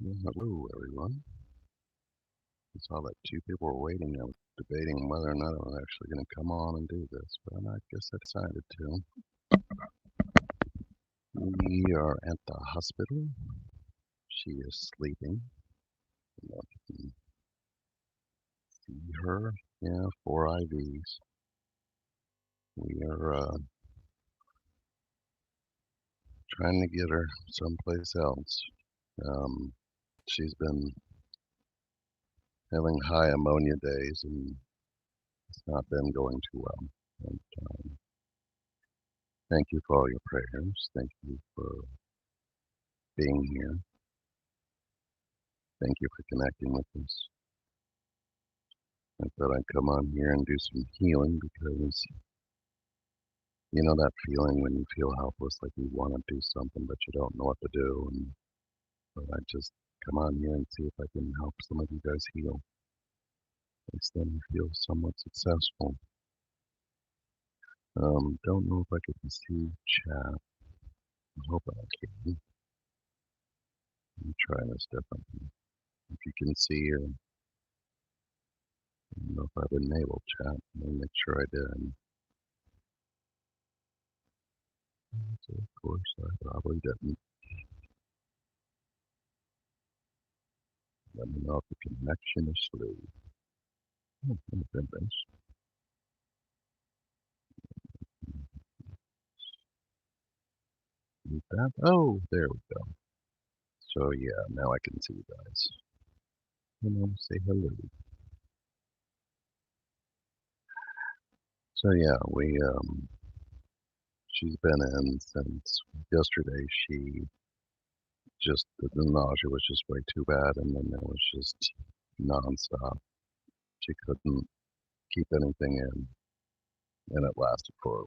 Hello, everyone. I saw that two people were waiting. I was debating whether or not I was actually going to come on and do this, but I guess I decided to. We are at the hospital. She is sleeping. You know, you can see her. Yeah, 4 IVs. We are trying to get her someplace else. Um, she's been having high ammonia days, and it's not been going too well. And thank you for all your prayers. Thank you for being here. Thank you for connecting with us. I thought I'd come on here and do some healing because you know that feeling when you feel helpless, like you want to do something but you don't know what to do. And but I just come on here and see if I can help some of you guys heal. At least then you feel somewhat successful. Don't know if I can see chat. I hope I can. Let me try this differently. If you can see or I don't know if I've enabled chat. Let me make sure I did. So of course I probably didn't. Let me know if the connection is slow. Oh, my goodness. Mute that. Oh, there we go. So yeah, now I can see you guys. And I'll say hello. So yeah, she's been in since yesterday. She just the nausea was just way too bad, and then it was just nonstop. She couldn't keep anything in, and it lasted for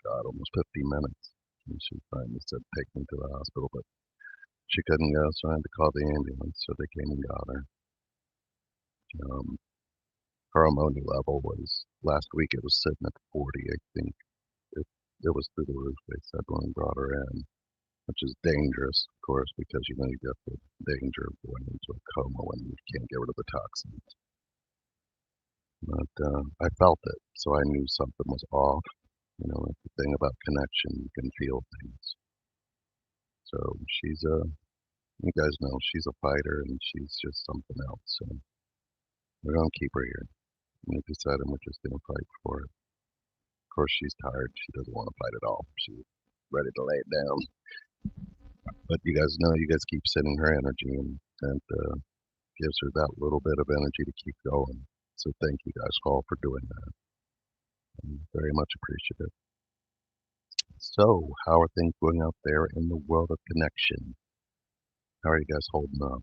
God almost 50 minutes. And she finally said, "Take me to the hospital," but she couldn't go, so I had to call the ambulance. So they came and got her. Um, her ammonia level was last week. It was sitting at 40, I think. It, it was through the roof. They said when we brought her in, which is dangerous, of course, because you know you get the danger of going into a coma when you can't get rid of the toxins. But I felt it, so I knew something was off. You know, the thing about connection, you can feel things. So she's a, you guys know, she's a fighter, and she's just something else. So we're gonna keep her here. We decided we're just gonna fight for it. Of course, she's tired. She doesn't want to fight at all. She's ready to lay it down. But you guys know, you guys keep sending her energy, and gives her that little bit of energy to keep going. So thank you guys all for doing that. I'm very much appreciative. So, how are things going out there in the world of connection? How are you guys holding up?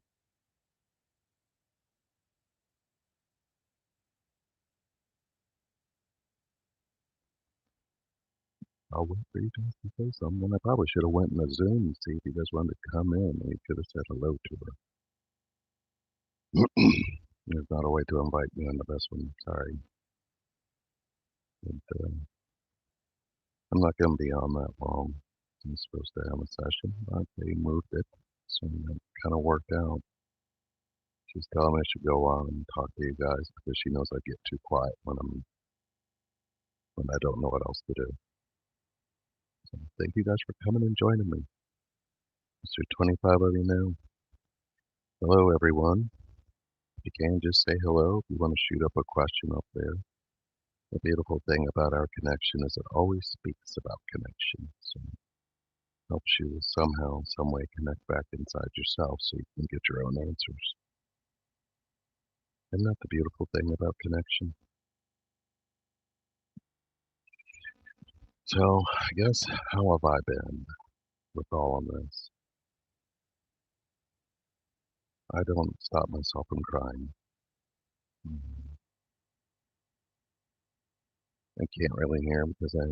I'll wait for you guys to say something. I probably should have went in the Zoom and see if you guys wanted to come in. We could have said hello to her. There's not a way to invite me on the best one. Sorry. But, I'm not going to be on that long. I'm supposed to have a session, but they moved it. So that kind of worked out. She's telling me I should go on and talk to you guys because she knows I get too quiet when I don't know what else to do. So thank you guys for coming and joining me. Is there 25 of you now? Hello, everyone. If you can, just say hello. If you want to shoot up a question up there. The beautiful thing about our connection is it always speaks about connection. So it helps you somehow, some way connect back inside yourself so you can get your own answers. Isn't that the beautiful thing about connection? So I guess how have I been with all of this? I don't stop myself from crying. Mhm. I can't really hear because I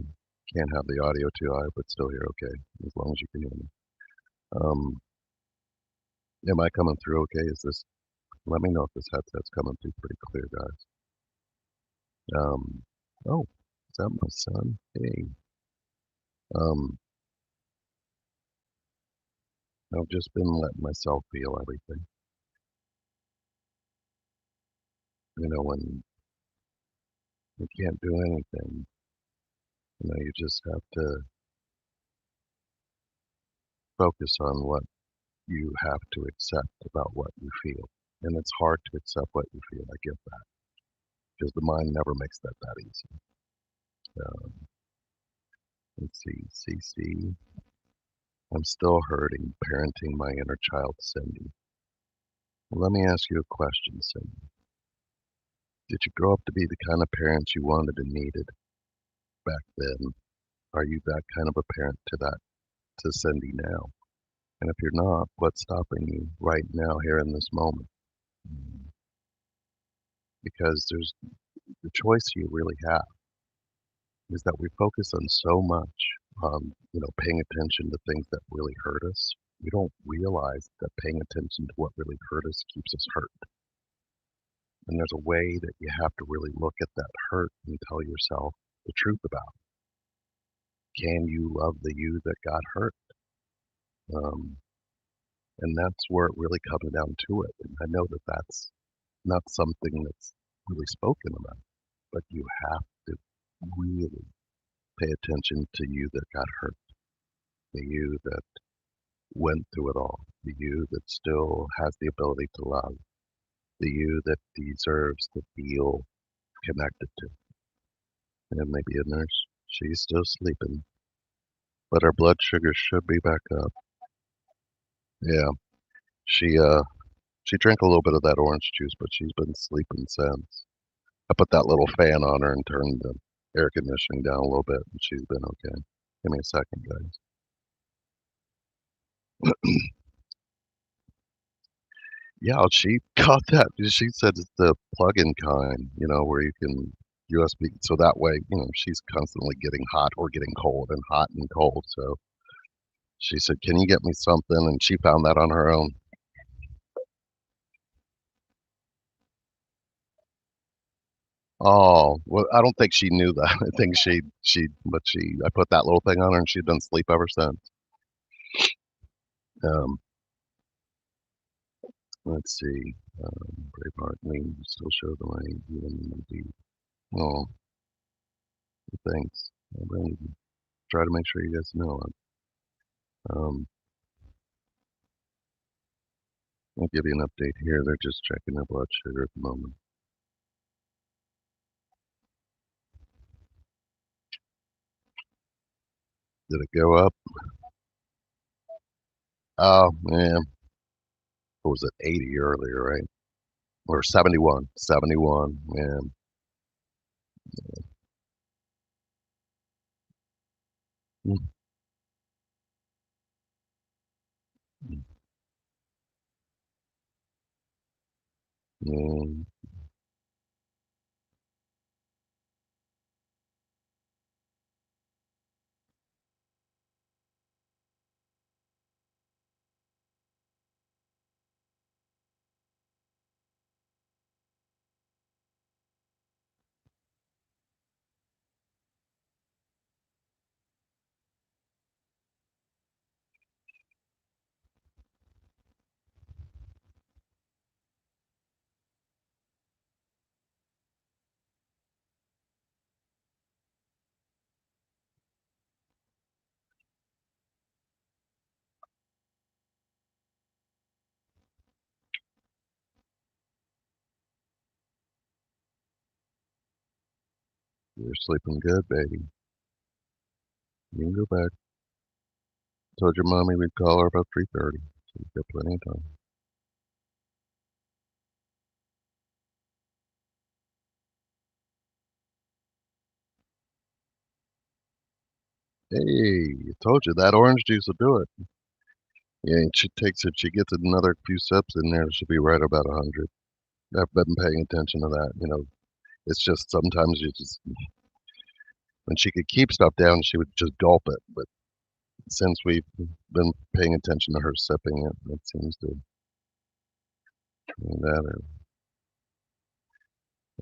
can't have the audio too high, but still hear okay, as long as you can hear me. Um, am I coming through okay? Is this, let me know if this headset's coming through pretty clear, guys. Um, oh, is that my son? Hey. Um, I've just been letting myself feel everything. When you can't do anything, you just have to focus on what you have to accept about what you feel. And it's hard to accept what you feel. I get that because the mind never makes that easy. Um, let's see, CC. I'm still hurting, parenting my inner child, Cindy. Well, let me ask you a question, Cindy. Did you grow up to be the kind of parent you wanted and needed back then? Are you that kind of a parent to Cindy now? And if you're not, what's stopping you right now here in this moment? Mm, Because there's the choice you really have is that we focus on so much on, paying attention to things that really hurt us. We don't realize that paying attention to what really hurt us keeps us hurt. And there's a way that you have to really look at that hurt and tell yourself the truth about it. Can you love the you that got hurt? Um, and that's where it really comes down to it. And I know that that's not something that's really spoken about, but you have to really pay attention to you that got hurt, the you that went through it all, the you that still has the ability to love, the you that deserves to feel connected to. And maybe a nurse, she's still sleeping, but her blood sugar should be back up. Yeah, she she drank a little bit of that orange juice, but she's been sleeping since. I put that little fan on her and turned the air conditioning down a little bit, and she's been okay. Give me a second, guys. Yeah, she got that. She said it's the plug-in kind, where you can USB, so that way, she's constantly getting hot or getting cold and hot and cold. So she said, "Can you get me something?" And she found that on her own. Oh, well, I don't think she knew that. I think but I put that little thing on her and she's been asleep ever since. Um, let's see. Braveheart, Lean, still show the light, even in the deep. Oh, thanks. I really try to make sure you guys know it. I'll give you an update here. They're just checking their blood sugar at the moment. Did it go up? Oh, man. What was it, 80 earlier, right? Or 71. 71, man. Mm, mm, Man, you're sleeping good, baby. You can go back. Told your mommy we'd call her about 3:30. So you've got plenty of time. Hey, I told you that orange juice will do it. Yeah, and she gets another few sips in there, she'll be right about 100. I've been paying attention to that. It's just sometimes you just, when she could keep stuff down, she would just gulp it. But since we've been paying attention to her sipping it, it seems to do that.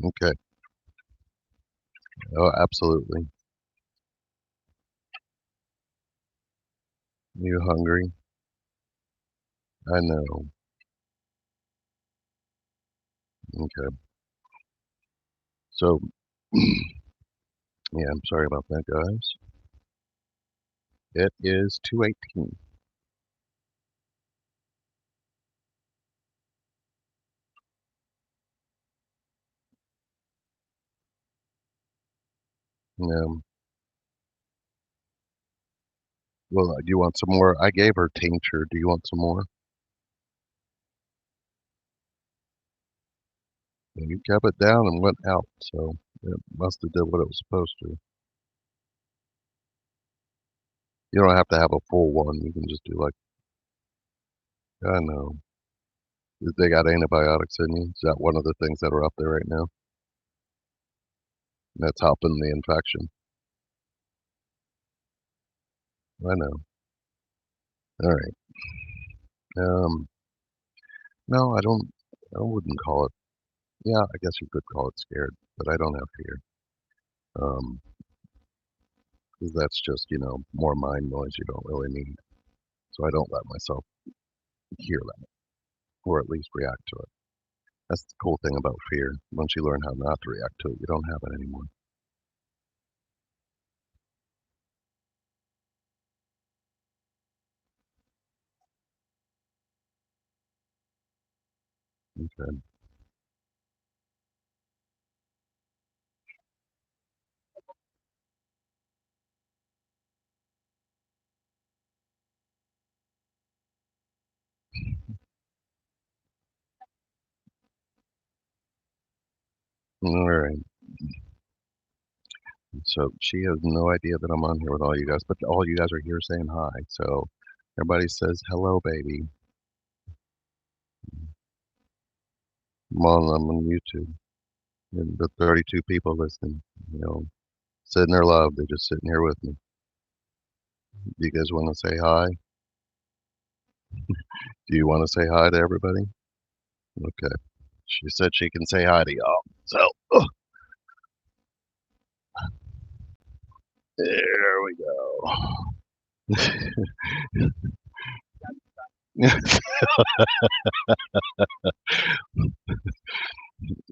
Okay. Oh, absolutely. You hungry? I know. Okay. So, yeah, I'm sorry about that, guys. It is 2:18. Um, well, do you want some more? I gave her tincture. Do you want some more? And you kept it down and went out, so it must have did what it was supposed to. You don't have to have a full one. You can just do like, I know. They got antibiotics in you. Is that one of the things that are up there right now? That's helping the infection. I know. All right. Um, no, I don't. I wouldn't call it. Yeah, I guess you could call it scared, but I don't have fear. 'Cause that's just, more mind noise you don't really need. So I don't let myself hear that, or at least react to it. That's the cool thing about fear. Once you learn how not to react to it, you don't have it anymore. Okay. All right. So she has no idea that I'm on here with all you guys, but all you guys are here saying hi. So everybody says hello, baby. I'm on YouTube. And the 32 people listening, sitting there love. They're just sitting here with me. Do you guys want to say hi? Do you want to say hi to everybody? Okay. She said she can say hi to y'all. So, there we go.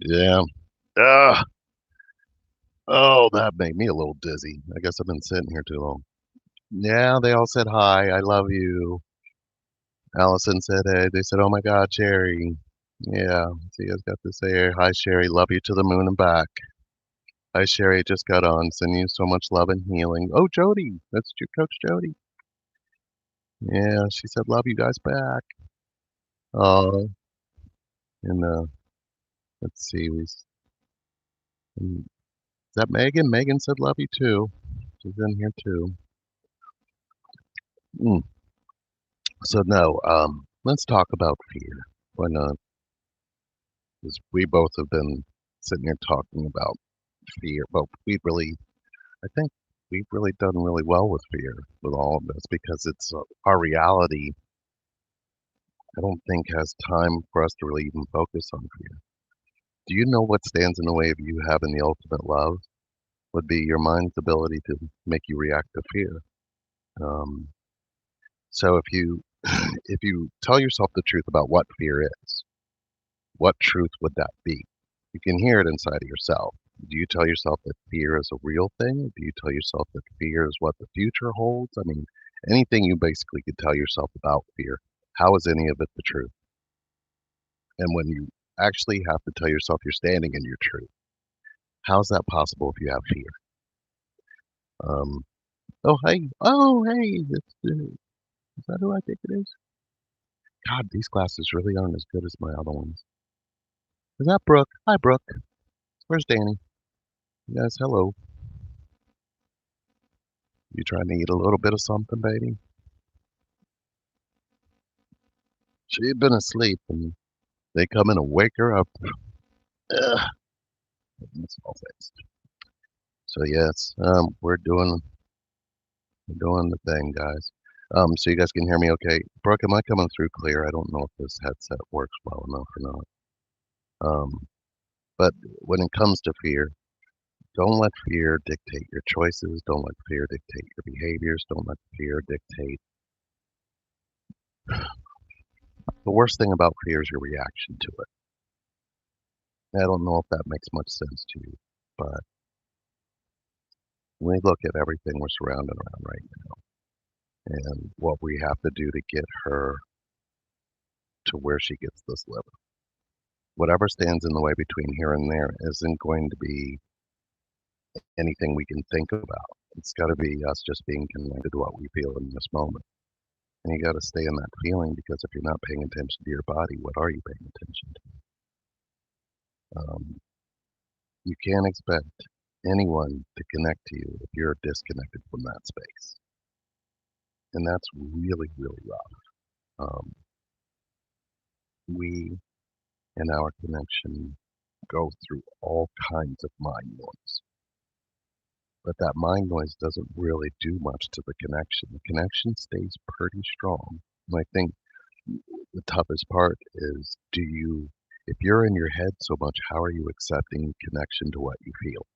Yeah. Ah, oh, that made me a little dizzy. I guess I've been sitting here too long. Yeah, they all said hi. I love you. Allison said hey. They said, oh my God, Sherry. Yeah. So you guys got to say hi, Sherry. Love you to the moon and back. Hi, Sherry. Just got on. Sending you so much love and healing. Oh, Jody. That's your Coach Jody. Yeah, she said, love you guys back. Oh, and let's see. Is that Megan? Megan said, love you too. She's in here too. Mm. So no, let's talk about fear. Why not? Because we both have been sitting here talking about fear, but I think we've really done really well with fear with all of this because it's our reality. I don't think has time for us to really even focus on fear. Do you know what stands in the way of you having the ultimate love? Would be your mind's ability to make you react to fear. Um, so if you tell yourself the truth about what fear is, what truth would that be? You can hear it inside of yourself. Do you tell yourself that fear is a real thing? Do you tell yourself that fear is what the future holds? I mean, anything you basically could tell yourself about fear, how is any of it the truth? And when you actually have to tell yourself you're standing in your truth, how's that possible if you have fear? Um, oh, hey, is that who I think it is? God, these glasses really aren't as good as my other ones. Is that Brooke? Hi, Brooke. Where's Danny? Yes, hello. You trying to eat a little bit of something, baby? She had been asleep, and they come in and wake her up. Ugh, small face. So yes, we're doing the thing, guys. So you guys can hear me okay. Brooke, am I coming through clear? I don't know if this headset works well enough or not. But when it comes to fear, don't let fear dictate your choices. Don't let fear dictate your behaviors. Don't let fear dictate. The worst thing about fear is your reaction to it. I don't know if that makes much sense to you. But when we look at everything we're surrounded around right now and what we have to do to get her to where she gets this liver, whatever stands in the way between here and there isn't going to be anything we can think about. It's got to be us just being connected to what we feel in this moment. And you got to stay in that feeling because if you're not paying attention to your body, what are you paying attention to? You can't expect anyone to connect to you if you're disconnected from that space. And that's really, really rough. We, in our connection, go through all kinds of mind noise. But that mind noise doesn't really do much to the connection. The connection stays pretty strong. And I think the toughest part is if you're in your head so much, how are you accepting connection to what you feel?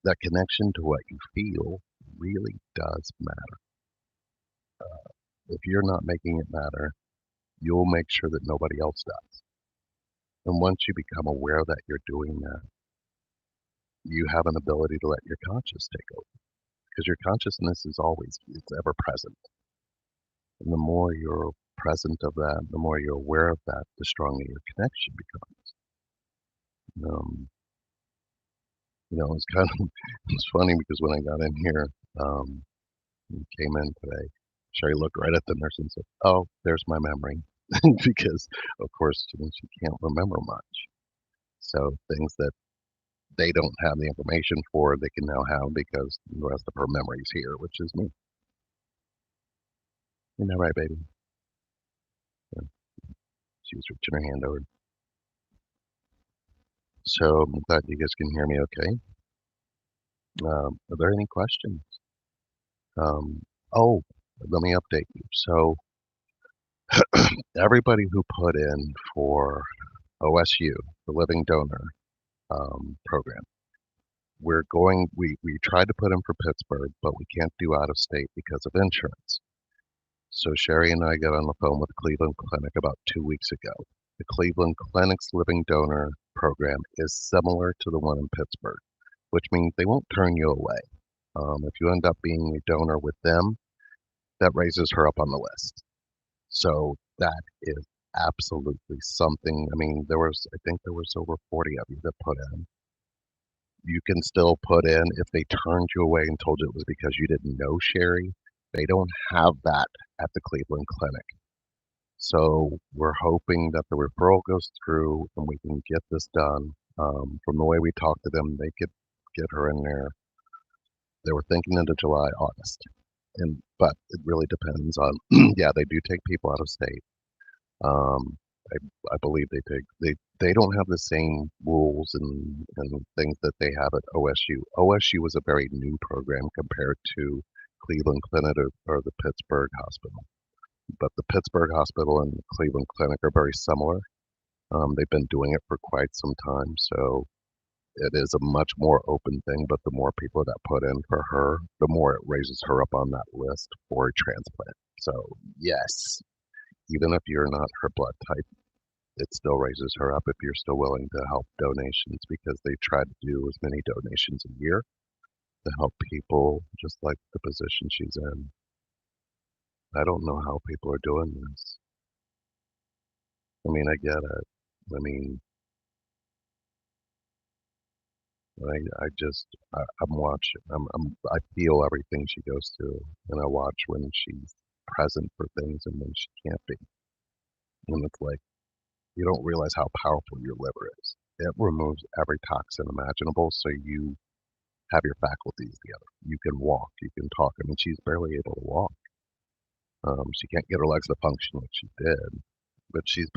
That connection to what you feel really does matter. If you're not making it matter, you'll make sure that nobody else does. And once you become aware that you're doing that, you have an ability to let your conscious take over because your consciousness is always, it's ever present. And the more you're present of that, the more you're aware of that, the stronger your connection becomes. It's kind of it's funny because when I got in here, um, and came in today, Sherry looked right at the nurse and said, "Oh, there's my memory," because of course she can't remember much. So things that they don't have the information for, they can now have because the rest of her memory's here, which is me. Isn't that right, baby? Yeah, she was reaching her hand over. So I'm glad you guys can hear me okay. Are there any questions? Um, oh, let me update you. So everybody who put in for OSU, the Living Donor program, we tried to put in for Pittsburgh, but we can't do out of state because of insurance. So Sherry and I got on the phone with the Cleveland Clinic about 2 weeks ago. The Cleveland Clinic's Living Donor program is similar to the one in Pittsburgh, which means they won't turn you away. If you end up being a donor with them, that raises her up on the list. So that is absolutely something. I mean, I think there was over 40 of you that put in. You can still put in if they turned you away and told you it was because you didn't know Sherry. They don't have that at the Cleveland Clinic. So we're hoping that the referral goes through and we can get this done. From the way we talked to them, they could get her in there. They were thinking into July, August. But it really depends on, yeah, they do take people out of state. Um, I believe they don't have the same rules and things that they have at OSU. OSU was a very new program compared to Cleveland Clinic or the Pittsburgh Hospital. But the Pittsburgh Hospital and the Cleveland Clinic are very similar. They've been doing it for quite some time, so it is a much more open thing. But the more people that put in for her, the more it raises her up on that list for a transplant. So yes, even if you're not her blood type, it still raises her up if you're still willing to help donations because they try to do as many donations a year to help people just like the position she's in. I don't know how people are doing this. I mean, I get it. I mean, I'm watching. I feel everything she goes through, and I watch when she's present for things and when she can't be. And it's like you don't realize how powerful your liver is. It removes every toxin imaginable, so you have your faculties together. You can walk, you can talk. I mean, she's barely able to walk. She can't get her legs to function like she did, but she's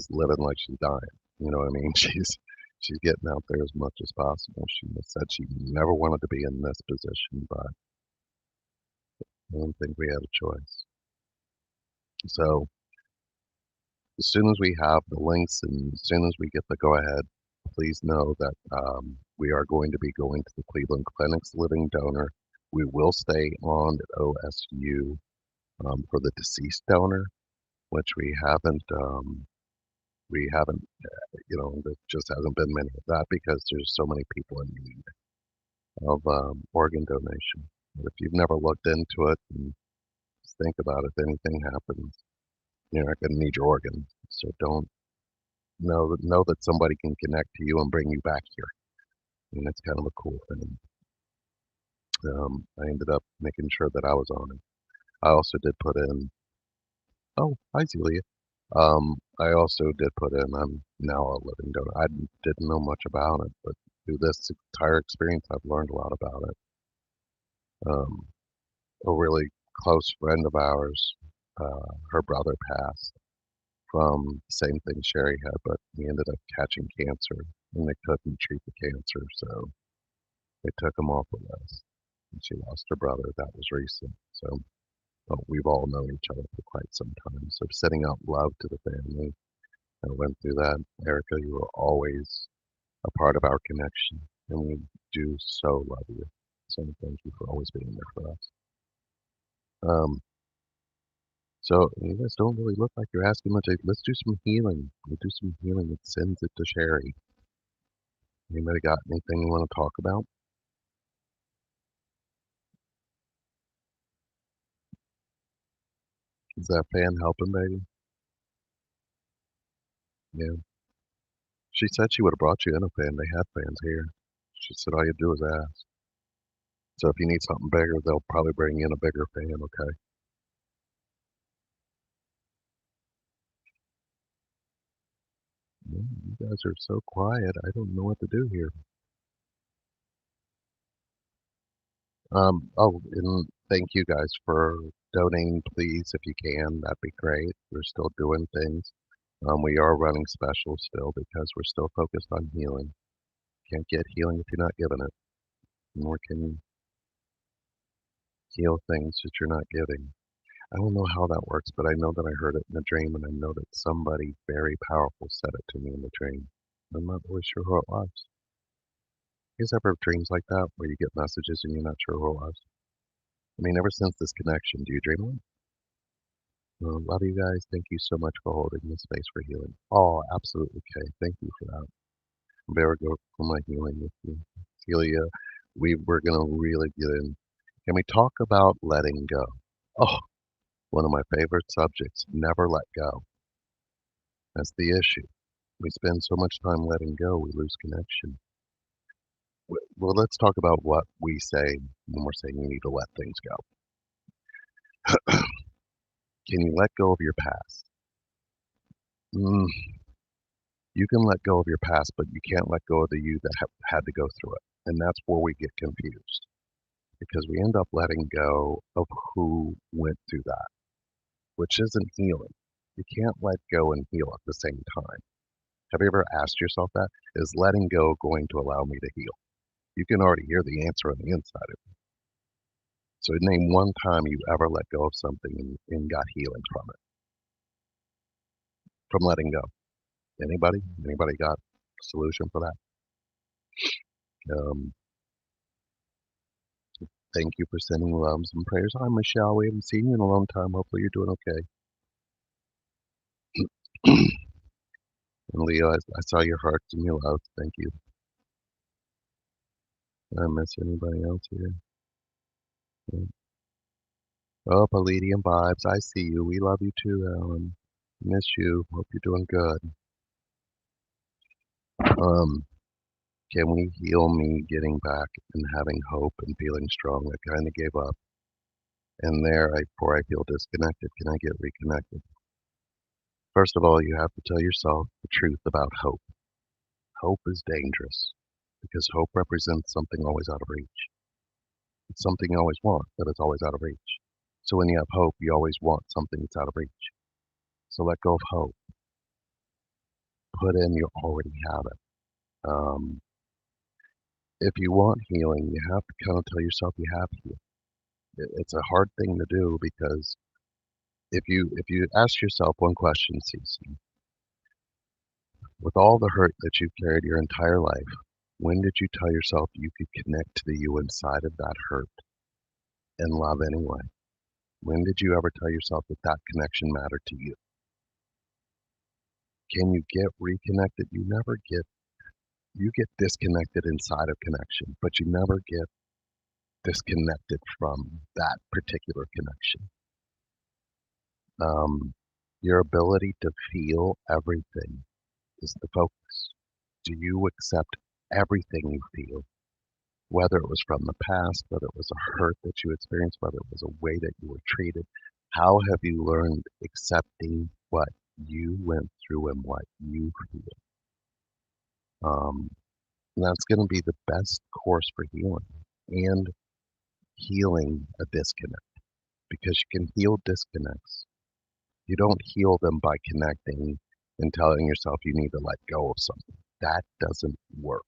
living like she's dying. You know what I mean? She's getting out there as much as possible. She said she never wanted to be in this position, but I don't think we had a choice. So as soon as we have the links and as soon as we get the go ahead, please know that we are going to be going to the Cleveland Clinic's Living Donor. We will stay on at OSU for the deceased donor, which we haven't we haven't, there just hasn't been many of that because there's so many people in need of organ donation. But if you've never looked into it and just think about it, if anything happens, you're not going to need your organ. So don't know that somebody can connect to you and bring you back here. And it's kind of a cool thing. I ended up making sure that I was on it. I also did put in, oh, hi, Celia. I also did put in, I'm now a living donor. I didn't know much about it, but through this entire experience, I've learned a lot about it. Um, a really close friend of ours, her brother passed from the same thing Sherry had, but he ended up catching cancer, and they couldn't treat the cancer, so they took him off the list. And she lost her brother. That was recent. So, but we've all known each other for quite some time. So sending out love to the family. I went through that. Erica, you were always a part of our connection, and we do so love you. So thank you for always being there for us. So you guys don't really look like you're asking much. Let's do some healing. We'll do some healing. It sends it to Sherry. Anybody got anything you want to talk about? Is that fan helping, baby? Yeah. She said she would have brought you in a fan. They have fans here. She said all you do is ask. So if you need something bigger, they'll probably bring in a bigger fan, okay? Yeah, you guys are so quiet. I don't know what to do here. And thank you guys for donating, please, if you can. That'd be great. We're still doing things. We are running specials still because we're still focused on healing. Can't get healing if you're not giving it, nor can you heal things that you're not giving. I don't know how that works, but I know that I heard it in a dream, and I know that somebody very powerful said it to me in the dream. I'm not really sure who it was. You guys ever have dreams like that where you get messages and you're not sure who it was? I mean, ever since this connection, do you dream a lot? Love you guys. Thank you so much for holding this space for healing. Oh, absolutely, Kay. Thank you for that. I'm very grateful for my healing with you. Celia, we're going to really get in. Can we talk about letting go? Oh, one of my favorite subjects. Never let go. That's the issue. We spend so much time letting go, we lose connection. Well, let's talk about what we say when we're saying you need to let things go. Can you let go of your past? Mm, you can let go of your past, but you can't let go of the you that had to go through it. And that's where we get confused because we end up letting go of who went through that, which isn't healing. You can't let go and heal at the same time. Have you ever asked yourself that? Is letting go going to allow me to heal? You can already hear the answer on the inside of you. So name one time you ever let go of something and got healing from it, from letting go. Anybody? Anybody got a solution for that? Um, thank you for sending loves and prayers. Hi, Michelle. We haven't seen you in a long time. Hopefully you're doing okay. And Leo, I saw your hearts and your love. Thank you. Did I miss anybody else here? Yeah. Oh, Palladium vibes. I see you. We love you too, Alan. Miss you. Hope you're doing good. Um, can we heal me getting back and having hope and feeling strong? I kind of gave up. And before I feel disconnected, can I get reconnected? First of all, you have to tell yourself the truth about hope. Hope is dangerous because hope represents something always out of reach. It's something you always want, but it's always out of reach. So when you have hope, you always want something that's out of reach. So let go of hope. Put in you already have it. If you want healing, you have to kind of tell yourself you have healing. It's a hard thing to do because if you ask yourself one question, Cece, with all the hurt that you've carried your entire life, when did you tell yourself you could connect to the you inside of that hurt and love anyway? When did you ever tell yourself that that connection mattered to you? Can you get reconnected? You get disconnected inside of connection, but you never get disconnected from that particular connection. Um, your ability to feel everything is the focus. Do you accept everything you feel? Whether it was from the past, whether it was a hurt that you experienced, whether it was a way that you were treated, how have you learned accepting what you went through and what you feel? Um, that's going to be the best course for healing and healing a disconnect because you can heal disconnects. You don't heal them by connecting and telling yourself you need to let go of something. That doesn't work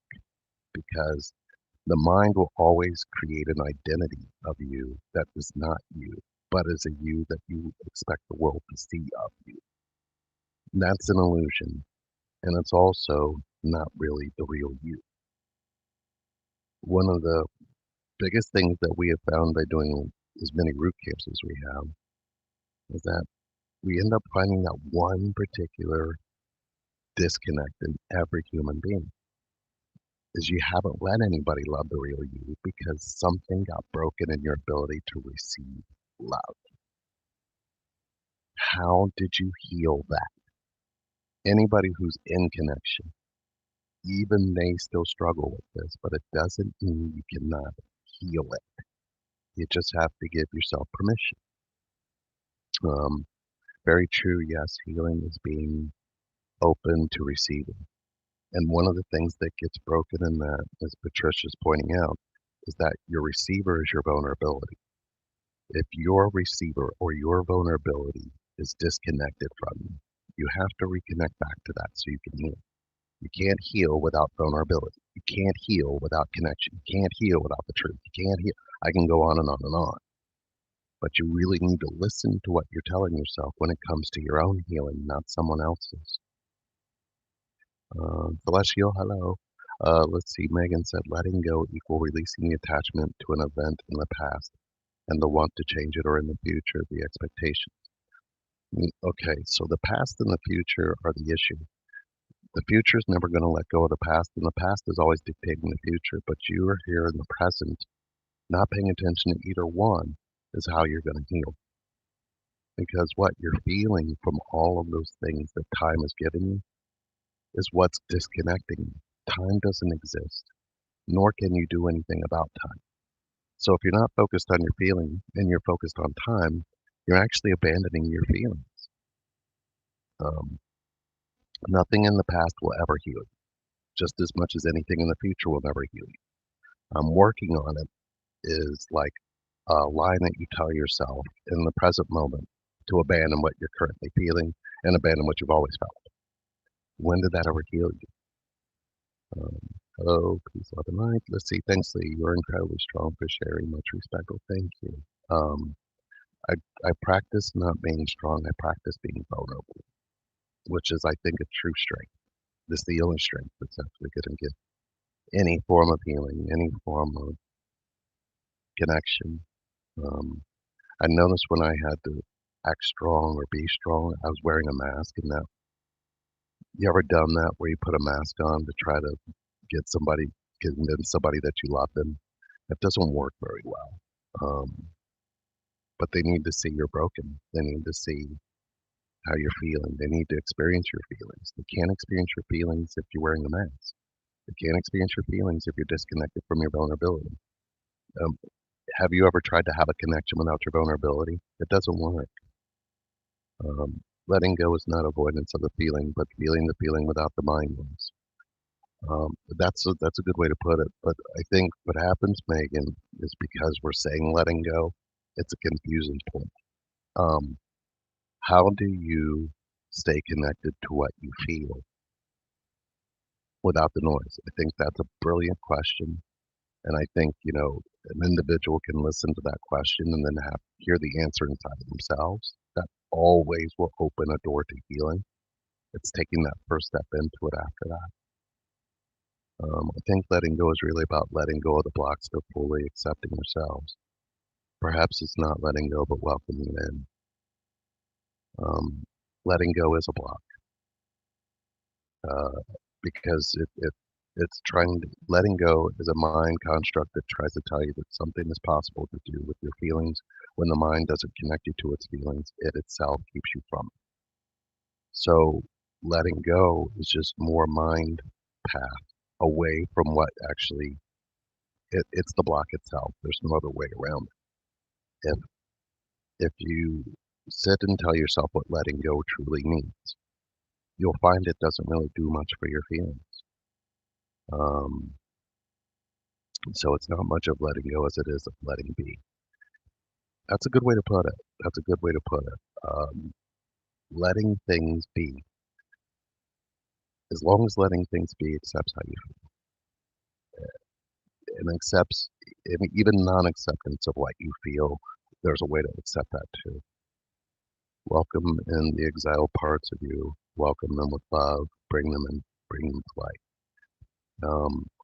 because the mind will always create an identity of you that is not you, but is a you that you expect the world to see of you. And that's an illusion, and it's also not really the real you. One of the biggest things that we have found by doing as many root camps as we have is that we end up finding that one particular disconnect in every human being is you haven't let anybody love the real you because something got broken in your ability to receive love. How did you heal that? Anybody who's in connection, even they still struggle with this, but it doesn't mean you cannot heal it. You just have to give yourself permission. Very true, yes, healing is being open to receiving. And one of the things that gets broken in that, as Patricia's pointing out, is that your receiver is your vulnerability. If your receiver or your vulnerability is disconnected from you, you have to reconnect back to that so you can heal. You can't heal without vulnerability. You can't heal without connection. You can't heal without the truth. You can't heal. I can go on and on and on. But you really need to listen to what you're telling yourself when it comes to your own healing, not someone else's. Celestial, hello. Let's see. Megan said, letting go equal releasing the attachment to an event in the past and the want to change it or in the future, the expectation. Okay, so the past and the future are the issue. The future is never going to let go of the past, and the past is always dictating the future, but you are here in the present, not paying attention to either one is how you're going to heal. Because what you're feeling from all of those things that time has given you is what's disconnecting you. Time doesn't exist, nor can you do anything about time. So if you're not focused on your feeling and you're focused on time, you're actually abandoning your feelings. Um, Nothing in the past will ever heal you, just as much as anything in the future will never heal you. Working on it is like a line that you tell yourself in the present moment to abandon what you're currently feeling and abandon what you've always felt. When did that ever heal you? Hello, peace, love, and light. Let's see. Thanks, Lee. You're incredibly strong for sharing. Much respect. Well, thank you. Um, I practice not being strong. I practice being vulnerable, which is, I think, a true strength. This is the only strength that's actually going to give any form of healing, any form of connection. Um, I noticed when I had to act strong or be strong, I was wearing a mask. And that, you ever done that where you put a mask on to try to convince somebody that you love them? That doesn't work very well. But they need to see you're broken. They need to see how you're feeling. They need to experience your feelings. They can't experience your feelings if you're wearing a mask. They can't experience your feelings if you're disconnected from your vulnerability. Um, have you ever tried to have a connection without your vulnerability? It doesn't work. Letting go is not avoidance of the feeling, but feeling the feeling without the mind was. That's a good way to put it. But I think what happens, Megan, is because we're saying letting go, it's a confusion point. Um, how do you stay connected to what you feel without the noise? I think that's a brilliant question. And I think, an individual can listen to that question and then hear the answer inside of themselves. That always will open a door to healing. It's taking that first step into it after that. I think letting go is really about letting go of the blocks to fully accepting yourselves. Perhaps it's not letting go, but welcoming in. Letting go is a block. uh, because it's trying to letting go is a mind construct that tries to tell you that something is possible to do with your feelings when the mind doesn't connect you to its feelings. It itself keeps you from it. So letting go is just more mind path away from what actually it's the block itself. There's no other way around it. If you sit and tell yourself what letting go truly means, you'll find it doesn't really do much for your feelings. Um, so it's not much of letting go as it is of letting be. That's a good way to put it. That's a good way to put it. Letting things be, as long as letting things be accepts how you feel and accepts even non-acceptance of what you feel, there's a way to accept that too. Welcome in the exiled parts of you. Welcome them with love. Bring them to light.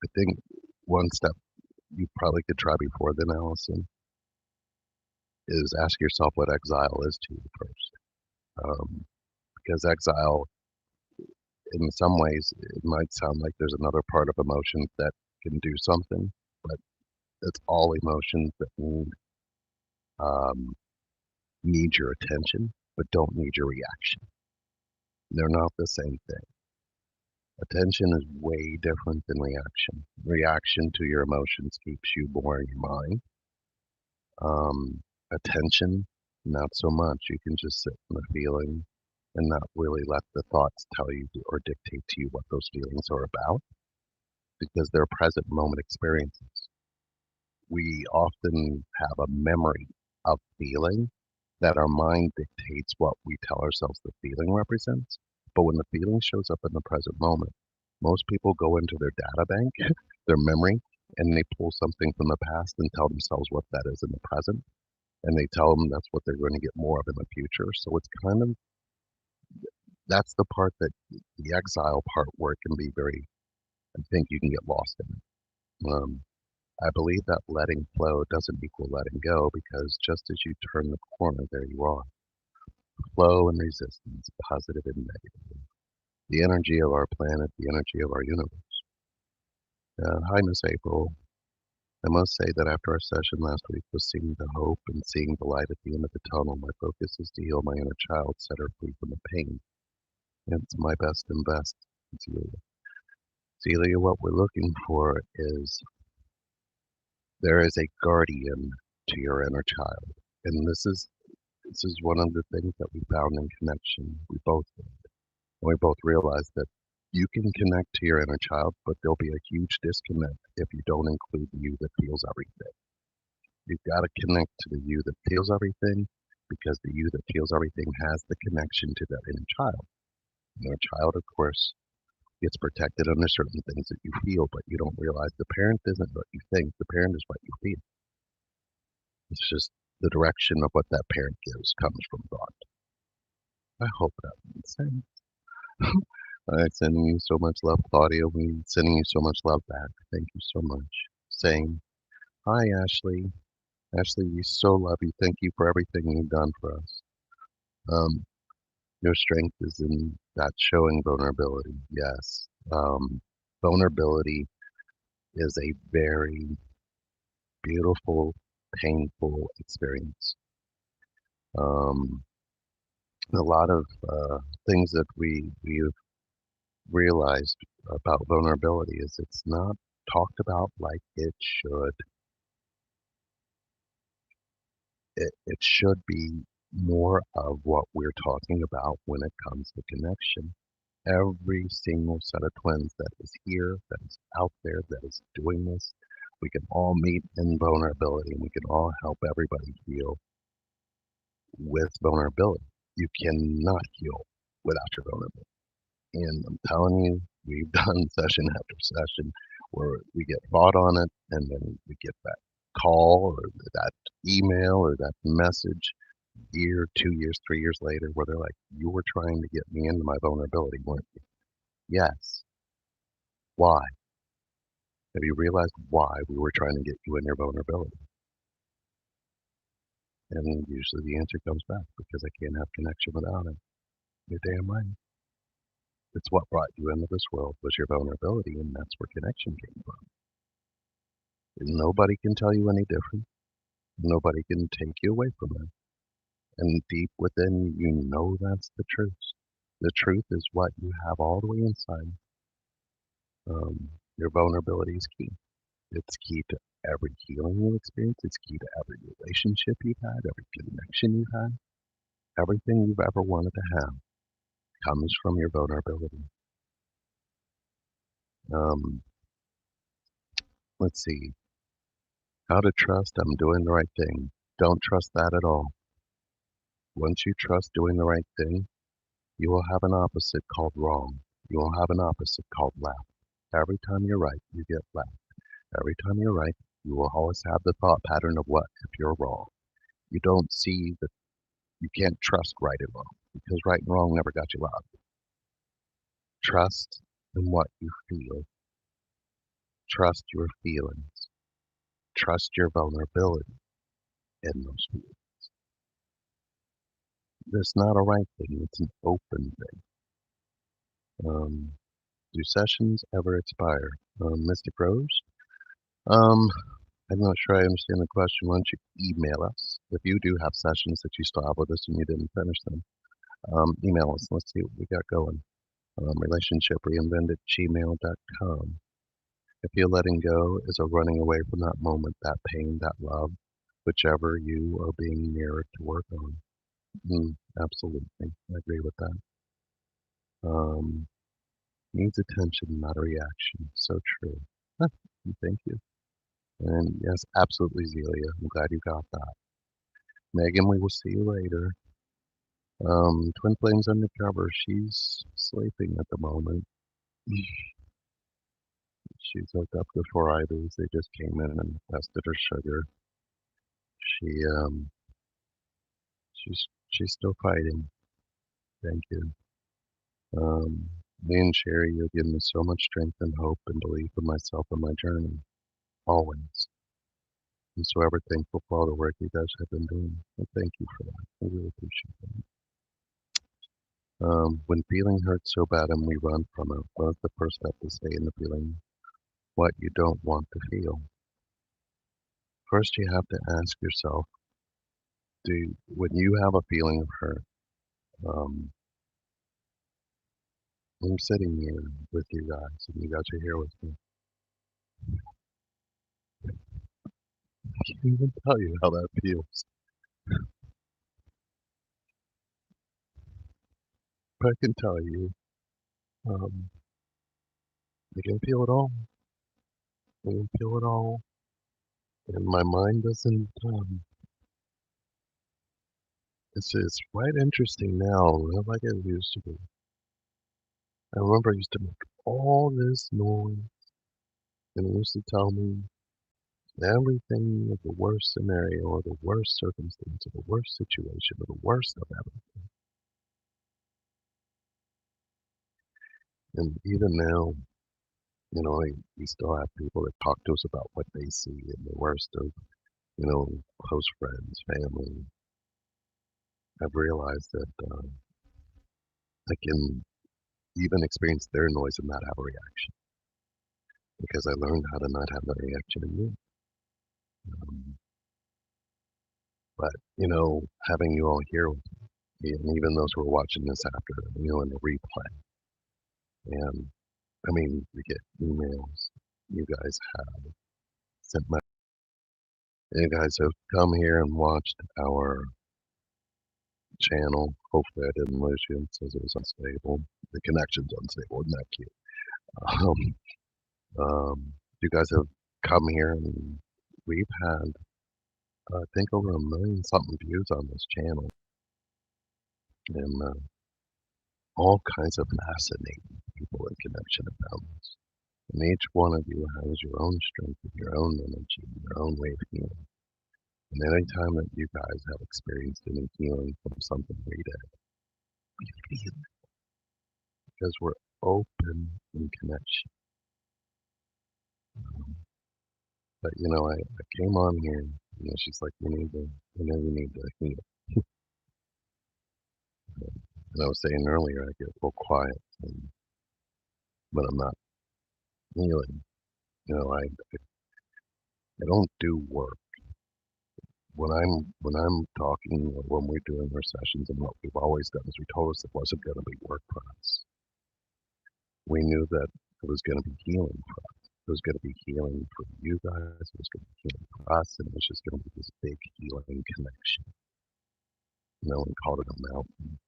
I think one step you probably could try before then, Allison, is ask yourself what exile is to you first. Because exile, in some ways, it might sound like there's another part of emotions that can do something, but it's all emotions that um, need your attention, but don't need your reaction. They're not the same thing. Attention is way different than reaction. Reaction to your emotions keeps you more in your mind. Attention, not so much. You can just sit in the feeling and not really let the thoughts tell you or dictate to you what those feelings are about because they're present moment experiences. We often have a memory of feeling that our mind dictates what we tell ourselves the feeling represents. But when the feeling shows up in the present moment, most people go into their data bank, their memory, and they pull something from the past and tell themselves what that is in the present. And they tell them that's what they're going to get more of in the future. So it's kind of that's the part that the exile part where it can be very, I think you can get lost in it. I believe that letting flow doesn't equal letting go because just as you turn the corner, there you are. Flow and resistance, positive and negative. The energy of our planet, the energy of our universe. Hi, Miss April. I must say that after our session last week was seeing the hope and seeing the light at the end of the tunnel, my focus is to heal my inner child, set her free from the pain. It's my best and best, Celia. Celia, what we're looking for is there is a guardian to your inner child. And this is one of the things that we found in connection. We both did. And we both realized that you can connect to your inner child, but there'll be a huge disconnect if you don't include the you that feels everything. You've got to connect to the you that feels everything because the you that feels everything has the connection to that inner child. Inner child, of course, gets protected under certain things that you feel, but you don't realize the parent isn't what you think. The parent is what you feel. It's just the direction of what that parent gives comes from thought. I hope that makes sense. All right, sending you so much love, Claudia. We sending you so much love back. Thank you so much. Same. Hi, Ashley. Ashley, we so love you. Thank you for everything you've done for us. Um, your strength is in that showing vulnerability. Yes. Vulnerability is a very beautiful, painful experience. Um, a lot of things that we've realized about vulnerability is it's not talked about like it should. It should be more of what we're talking about when it comes to connection. Every single set of twins that is here, that is out there, that is doing this, we can all meet in vulnerability and we can all help everybody heal with vulnerability. You cannot heal without your vulnerability. And I'm telling you, we've done session after session where we get fought on it and then we get that call or that email or that message year, 2 years, 3 years later where they're like, you were trying to get me into my vulnerability, weren't you? Yes. Why? Have you realized why we were trying to get you in your vulnerability? And usually the answer comes back because I can't have connection without it. You're damn right. It's what brought you into this world was your vulnerability, and that's where connection came from. And nobody can tell you any different. Nobody can take you away from it. And deep within you, you know that's the truth. The truth is what you have all the way inside. Your vulnerability is key. It's key to every healing you experience. It's key to every relationship you've had, every connection you've had. Everything you've ever wanted to have comes from your vulnerability. Um, let's see. How to trust I'm doing the right thing. Don't trust that at all. Once you trust doing the right thing, you will have an opposite called wrong. You will have an opposite called left. Every time you're right, you get left. Every time you're right, you will always have the thought pattern of what if you're wrong. You don't see that you can't trust right and wrong because right and wrong never got you out. Trust in what you feel. Trust your feelings. Trust your vulnerability in those feelings. It's not a right thing, it's an open thing. Do sessions ever expire? Mystic Rose? Um, I'm not sure I understand the question. Why don't you email us? If you do have sessions that you still have with us and you didn't finish them, email us. Let's see what we got going. Relationshipreinvent@gmail.com. If you're letting go is a running away from that moment, that pain, that love, whichever you are being mirrored to work on. Absolutely. I agree with that. Um, needs attention, not a reaction. So true. Huh, thank you. And yes, absolutely, Zelia. I'm glad you got that. Megan, we will see you later. Twin Flames Undercover, she's sleeping at the moment. She's hooked up to 4 IVs. They just came in and tested her sugar. She she's still fighting. Thank you. Me and Sherry, you've given me so much strength and hope and belief in myself and my journey. Always. I'm so ever thankful for all the work you guys have been doing. And thank you for that. I really appreciate that. When feeling hurts so bad and we run from it, what is the first step to stay in the feeling? What you don't want to feel. First, you have to ask yourself, when you have a feeling of hurt, um, I'm sitting here with you guys, and you guys are here with me. I can't even tell you how that feels. But I can tell you, um, I can feel it all. I can feel it all. And my mind doesn't, it's quite interesting now, not like it used to be. I remember I used to make all this noise, and it used to tell me everything of the worst scenario or the worst circumstance or the worst situation or the worst of everything. And even now, we still have people that talk to us about what they see and the worst of, close friends, family. I've realized that I can even experience their noise and not have a reaction because I learned how to not have that reaction in me. Um, but, having you all here with me, and even those who are watching this after, in the replay, and I mean, we get emails. You guys have sent my, you guys have come here and watched our channel. Hopefully I didn't lose you. It says it was unstable. The connection's unstable. Isn't that cute? Um, you guys have come here and we've had, I think, over 1 million something views on this channel. And all kinds of fascinating people in connection and boundaries. And each one of you has your own strength, and your own energy, and your own way of healing. And any time that you guys have experienced any healing from something we did, we feel it because we're open in connection. Um, but I came on here, she's like, you need to heal. And I was saying earlier, I get real quiet. And but I'm not healing. I don't do work. When I'm talking or when we're doing our sessions, and what we've always done is we told us it wasn't going to be work for us. We knew that it was going to be healing for us. It was going to be healing for you guys. It was going to be healing for us, and it was just going to be this big healing connection. No one called it a mountain.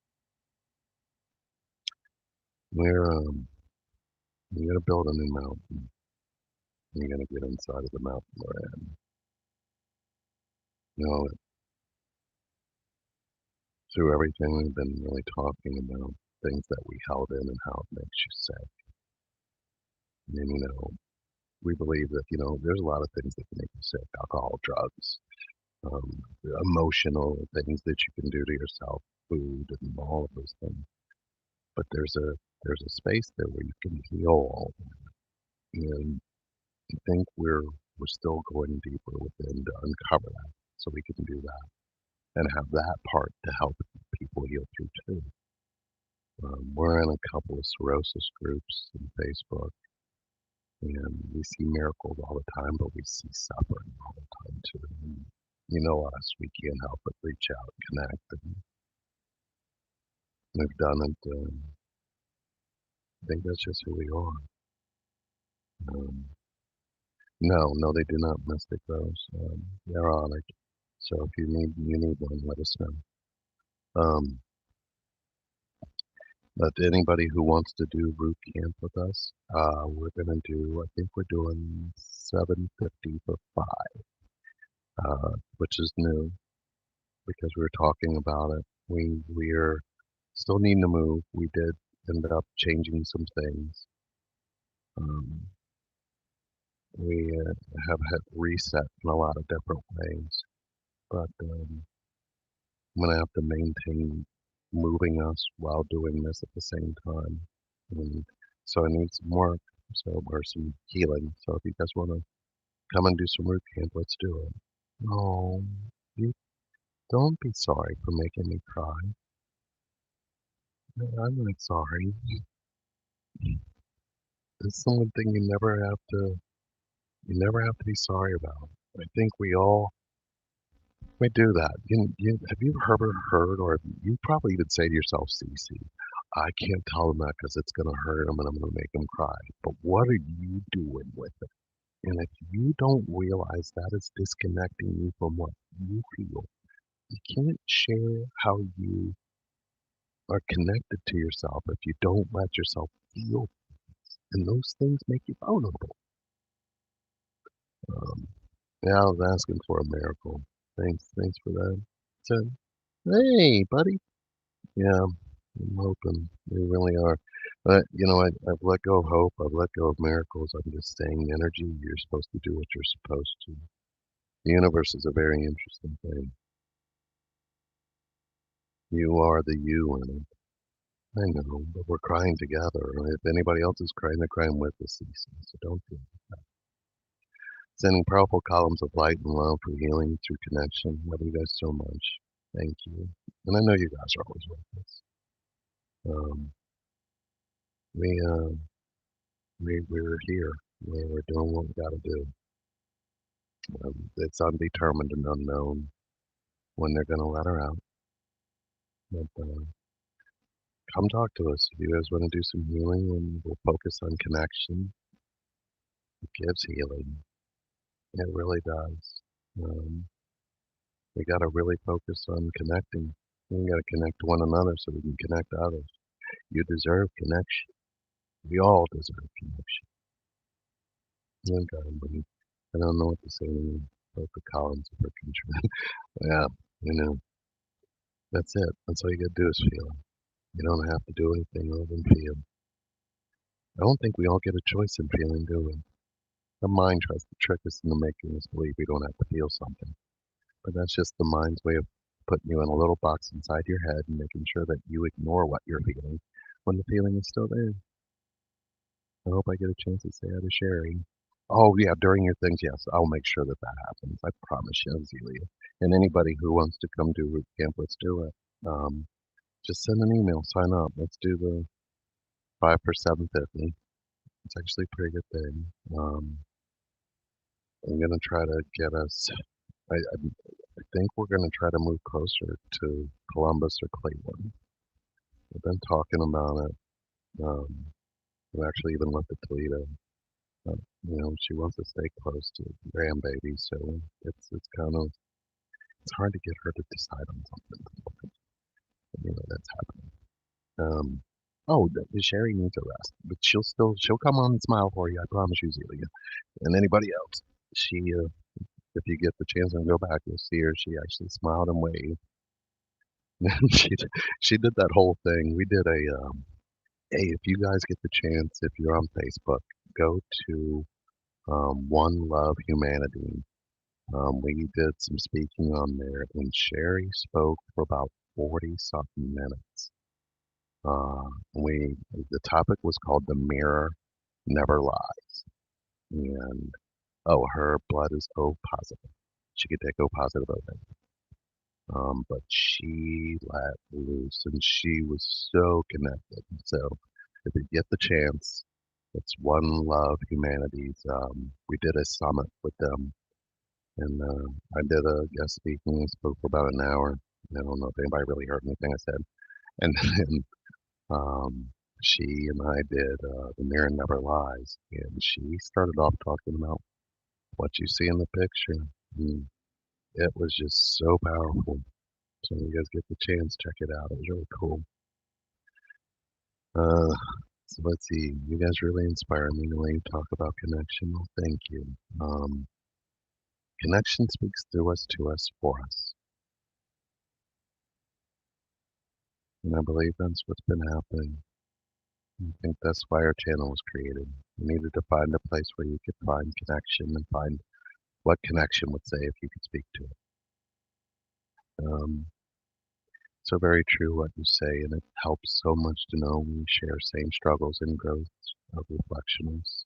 We're going to build a new mountain. You're going to get inside of the mountain we're in. You know, through everything we've been really talking about, things that we held in and how it makes you sick. And, we believe that, there's a lot of things that can make you sick: alcohol, drugs, um, emotional things that you can do to yourself, food, and all of those things. But there's a space there where you can heal all of that. And I think we're still going deeper within to uncover that, so we can do that and have that part to help people heal through too. We're in a couple of cirrhosis groups on Facebook, and we see miracles all the time, but we see suffering all the time too. And you know us, we can't help but reach out, connect, and we've done it. I think that's just who we are. Um, no, no, they do not mystic those. They're honored. So if you need one, let us know. Um, but anybody who wants to do root camp with us, we're gonna do. I think we're doing 750 for 5, which is new because we were talking about it. We're still needing to move. We did end up changing some things. Um, we have had reset in a lot of different ways, but I'm gonna have to maintain moving us while doing this at the same time. And so I need some work, or some healing. So if you guys want to come and do some root camp, let's do it. Oh, you don't be sorry for making me cry. No, I'm not sorry. It's the one thing you never have to be sorry about. I think we do that. Have you ever heard, or you probably even say to yourself, "Cece, I can't tell them that because it's going to hurt them and I'm going to make them cry." But what are you doing with it? And if you don't realize that is disconnecting you from what you feel, you can't share how you are connected to yourself if you don't let yourself feel. And those things make you vulnerable. Um, yeah, I was asking for a miracle. Thanks for that. Said, hey, buddy. Yeah, I'm hoping they really are. But I've let go of hope. I've let go of miracles. I'm just saying energy. You're supposed to do what you're supposed to. The universe is a very interesting thing. You are the you in it. I know, but we're crying together. If anybody else is crying, they're crying with us, Cece. So don't feel like that. Sending powerful columns of light and love for healing through connection. Love you guys so much. Thank you. And I know you guys are always with us. Um, we, uh, we're here. We're doing what we got to do. It's undetermined and unknown when they're going to let her out. But come talk to us if you guys want to do some healing, and we'll focus on connection. It gives healing. It really does. Um, we got to really focus on connecting. We got to connect to one another so we can connect to others. You deserve connection. We all deserve connection. Okay, buddy. I don't know what to say anymore about the columns of her country. Yeah, that's it. That's all you got to do is feel. You don't have to do anything other than feel. I don't think we all get a choice in feeling, do we? The mind tries to trick us into making us believe we don't have to feel something. But that's just the mind's way of putting you in a little box inside your head and making sure that you ignore what you're feeling when the feeling is still there. I hope I get a chance to say hi to Sherry. Oh, yeah, during your things, yes, I'll make sure that that happens. I promise you, Zelia. And anybody who wants to come do root camp, let's do it. Just send an email, sign up. Let's do the 5 for 750. It's actually a pretty good thing. I'm gonna try to get us. I think we're gonna try to move closer to Columbus or Cleveland. We've been talking about it. Um, we actually even looked at Toledo. Uh, she wants to stay close to grandbaby, so it's kind of it's hard to get her to decide on something. That's happening. Oh, Sherry needs a rest, but she'll come on and smile for you. I promise you, Zelia, and anybody else. She, if you get the chance and go back, you'll see her. She actually smiled and waved. she she did that whole thing. We did hey, if you guys get the chance, if you're on Facebook, go to One Love Humanity. We did some speaking on there, and Sherry spoke for about 40 something minutes. The topic was called "The Mirror Never Lies," and oh, her blood is O positive. She could take O positive over. But she let loose, and she was so connected. So, if you get the chance, it's One Love Humanities. We did a summit with them, and I did a guest speaking. Spoke for about an hour. I don't know if anybody really heard anything I said. And then she and I did The Mirror Never Lies, and she started off talking about what you see in the picture. And it was just so powerful. So you guys get the chance, check it out. It was really cool. Uh, so let's see. You guys really inspire me when you talk about connection. Well, thank you. Um, Connection speaks through us, to us, for us. And I believe that's what's been happening. I think that's why our channel was created. We needed to find a place where you could find connection and find what connection would say if you could speak to it. Um, so very true what you say, and it helps so much to know we share same struggles and growths of reflections.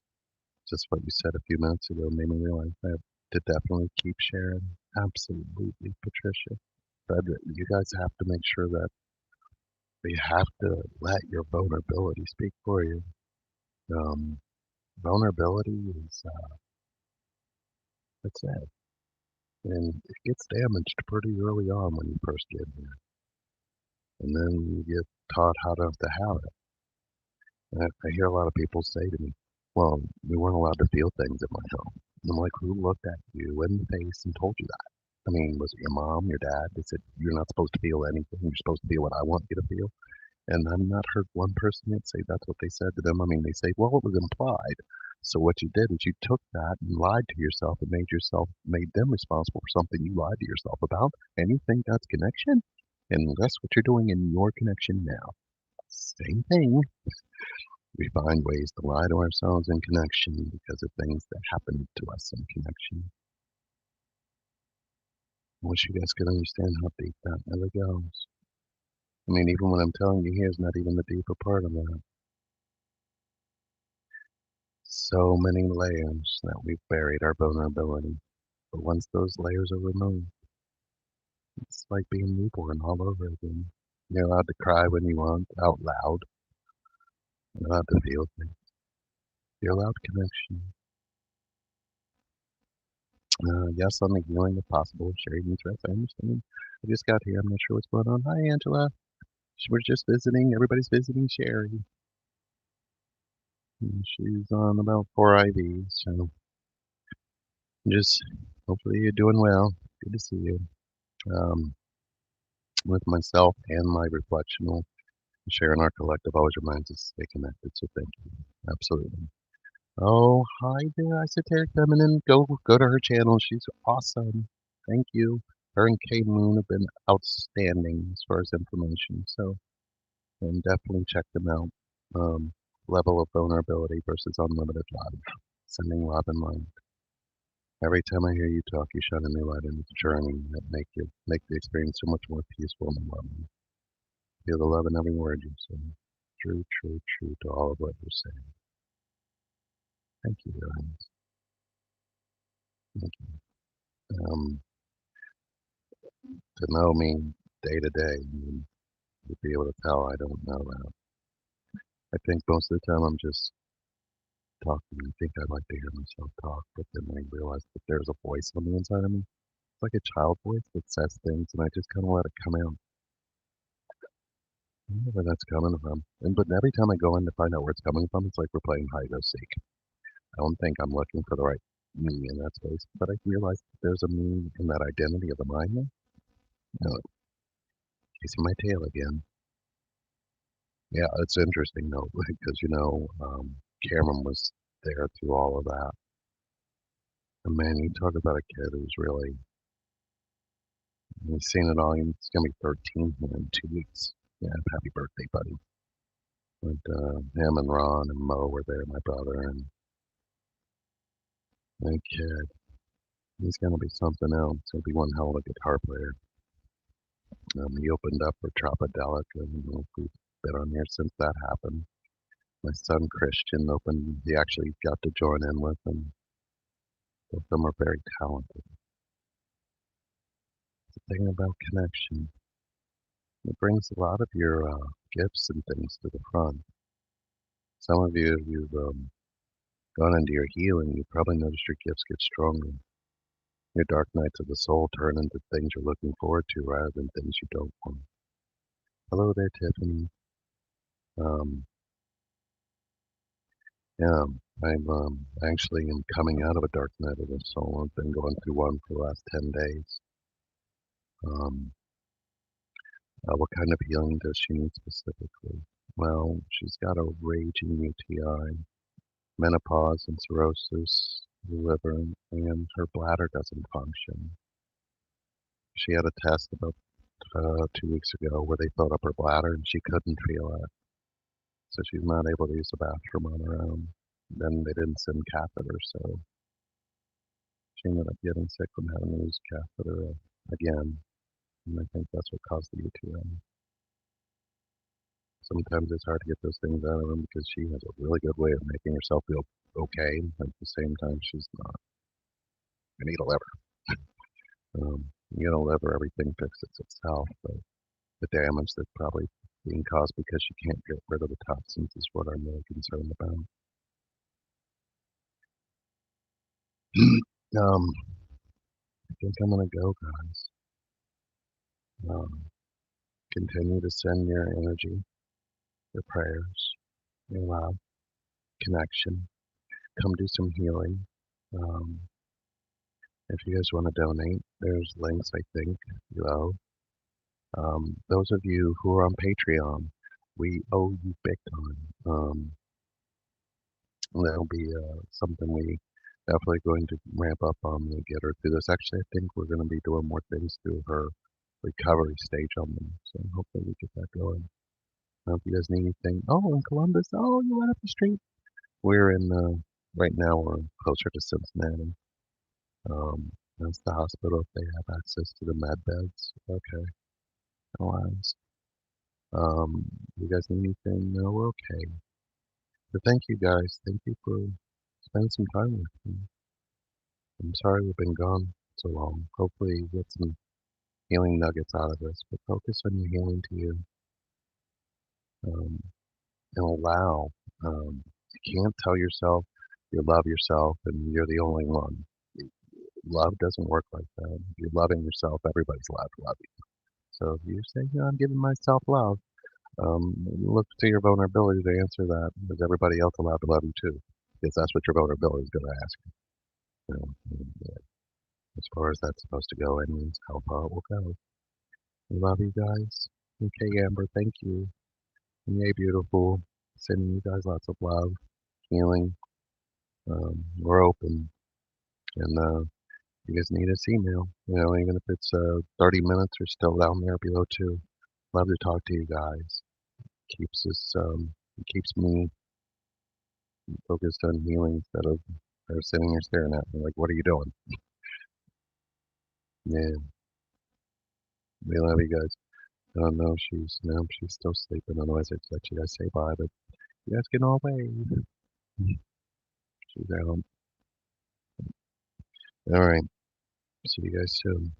Just what you said a few minutes ago made me realize I have to definitely keep sharing. Absolutely, Patricia. But you guys have to make sure that you have to let your vulnerability speak for you. Um, Vulnerability is that's it, and it gets damaged pretty early on when you first get here, and then you get taught how to have it. And I hear a lot of people say to me, "Well, we weren't allowed to feel things at my home." And I'm like, "Who looked at you in the face and told you that? I mean, was it your mom, your dad? They said you're not supposed to feel anything. You're supposed to feel what I want you to feel." And I've not heard one person yet say that's what they said to them. I mean, they say, well, it was implied. So what you did is you took that and lied to yourself and made them responsible for something you lied to yourself about, and you think that's connection? And that's what you're doing in your connection now. Same thing. We find ways to lie to ourselves in connection because of things that happened to us in connection. I wish you guys could understand how deep that really goes. I mean, even what I'm telling you here is not even the deeper part of that. So many layers that we've buried our vulnerability. But once those layers are removed, it's like being newborn all over again. You're allowed to cry when you want, out loud. You're allowed to feel things. You're allowed connection. Yes, on the healing if possible. Sherry needs rest. I understand. I just got here. I'm not sure what's going on. Hi, Angela. We're just visiting. Everybody's visiting Sherry. And she's on about 4 IVs. So just hopefully you're doing well. Good to see you. Um, with myself and my reflectional. Sharing our collective always reminds us to stay connected, so thank you. Absolutely. Oh, hi there, Esoteric Feminine. Go to her channel. She's awesome. Thank you. Her and K Moon have been outstanding as far as information, so and definitely check them out. Um, Level of vulnerability versus unlimited love. Sending love and light. Every time I hear you talk, you shine a new light in the journey that make the experience so much more peaceful and loving. Feel the love in every word you say. True, true, true to all of what you're saying. Thank you, guys. Thank you. To know me day to day, you'd be able to tell I don't know that. I think most of the time I'm just talking. I think I'd like to hear myself talk, but then I realized that there's a voice on the inside of me. It's like a child voice that says things, and I just kind of let it come out. I don't know where that's coming from. But every time I go in to find out where it's coming from, it's like we're playing hide and seek. I don't think I'm looking for the right me in that space, but I realize that there's a me in that identity of the mind now. Chasing my tail again. Yeah, it's interesting though, because Cameron was there through all of that. And man, you talk about a kid who's really he's seen it all. He's gonna be 13 here in 2 weeks. Yeah, happy birthday, buddy. And him and Ron and Mo were there, my brother, and that kid, he's gonna be something else. He'll be one hell of a guitar player. He opened up for Tropodelic, and we've been on here since that happened. My son Christian opened. He actually got to join in with them. Both of them are very talented. The thing about connection, it brings a lot of your gifts and things to the front. Some of you, you've gone into your healing, you probably noticed your gifts get stronger. Your dark nights of the soul turn into things you're looking forward to rather than things you don't want. Hello there, Tiffany. Um, yeah, I'm actually am coming out of a dark night of the soul. I've been going through one for the last 10 days. Um, what kind of healing does she need specifically? Well, she's got a raging UTI, menopause and cirrhosis, liver, and her bladder doesn't function. She had a test about 2 weeks ago where they filled up her bladder and she couldn't feel it. So she's not able to use the bathroom on her own. Then they didn't send catheters, so she ended up getting sick from having to use catheter again. And I think that's what caused the UTI. Sometimes it's hard to get those things out of them because she has a really good way of making herself feel okay. At the same time, she's not. I need a liver. You get a liver, everything fixes itself. But the damage that's probably being caused because she can't get rid of the toxins is what I'm really concerned about. um, I think I'm gonna go, guys. Um, continue to send your energy, your prayers, your love, connection. Come do some healing. Um, if you guys want to donate, there's links, I think, below. Those of you who are on Patreon, we owe you big time. That'll be something we definitely going to ramp up on to get her through this. Actually, I think we're going to be doing more things through her recovery stage on them. So hopefully we get that going. If you guys need anything, oh, in Columbus, oh, you went up the street. We're in, right now we're closer to Cincinnati. That's the hospital if they have access to the med beds. Okay, no eyes. You guys need anything? No, we're okay. But thank you guys. Thank you for spending some time with me. I'm sorry we've been gone so long. Hopefully you get some healing nuggets out of this, but focus on your healing to you. Um, and allow. You can't tell yourself you love yourself and you're the only one. Love doesn't work like that. If you're loving yourself, everybody's allowed to love you. So if you say, I'm giving myself love, look to your vulnerability to answer that. Is everybody else allowed to love you too? Because that's what your vulnerability is going to ask. You know, and, as far as that's supposed to go, it means how far it will go. I love you guys. Okay, Amber, thank you. And yay, beautiful. Sending you guys lots of love, healing. We're open. And you guys need us, email. Even if it's 30 minutes or still down there below too. Love to talk to you guys. Keeps us, keeps me focused on healing instead of her sitting here staring at me like, what are you doing? Yeah, we love you guys. I don't know, she's still sleeping. Otherwise, I'd let you guys say bye, but you guys can all wave. She's out. All right. See you guys soon.